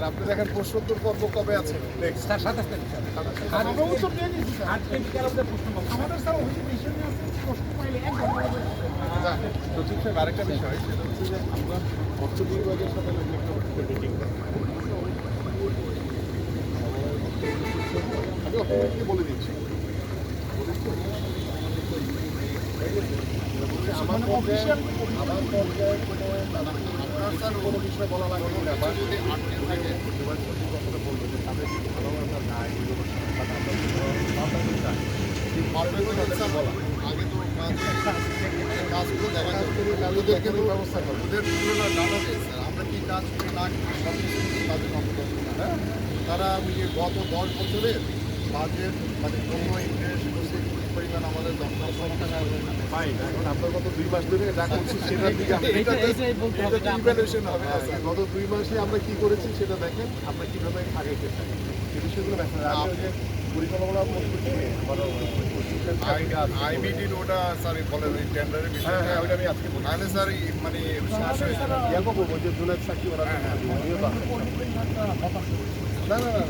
আর আপনি দেখেন প্রশ্নোত্তর পর্ব কবে আছে? নেক্সট স্যার 27 তারিখ স্যার। আর আমরা উত্তর দিয়ে দিয়েছি স্যার। আজকে বিকালে আমাদের প্রশ্ন পাবো। আমাদের স্যার অফিসে মিশন আছে, প্রশ্ন পাইলে এক ঘন্টার মধ্যে সচিব সাহেব আরেকটা বিষয়, সেটা হচ্ছে যে আমরা অর্থ বিভাগের সাথে নাকি একটা মিটিং আমি আপনাদেরকে বলে দিচ্ছি। আমার পর্যায়ে কোনো বিষয় বলা লাগবে না, বা যদি আটকে থাকে এবার সঠিক কথাটা বলবো যে তাদের ভালোবাসা নাই, আগে তো কাজগুলো দেখা যাচ্ছে, ওদেরকে ব্যবস্থা করবো, ওদের পুরোনো ডাটা স্যার আমরা কি কাজ করি না সব কিছু তাদের হ্যাঁ, তারা ওই যে গত 10 বছরের বাজেট মানে কোনো ইন্টারেস্ট পরিমাণ আমাদের দরকার পাই না। এখন আপনার গত 2 মাস ধরে যা করছি সেটার দিকে ইভ্যালুয়েশন হবে না স্যার। গত 2 মাসে আমরা কি করেছি সেটা দেখেন, আমরা কীভাবে আগাইতে চাই এই বিষয়গুলো দেখা যায়। আমি ওই যে পরিকল্পনা আইবিডির ওটা স্যার বলেন ওই টেন্ডারের বিষয়, হ্যাঁ ওইটা আমি আজকে বলি নাহলে স্যার মানে সমস্যা হয়ে যাবে। ইয়া করবো ওই যে জুনাইদ সাক্ষী ওরা না না না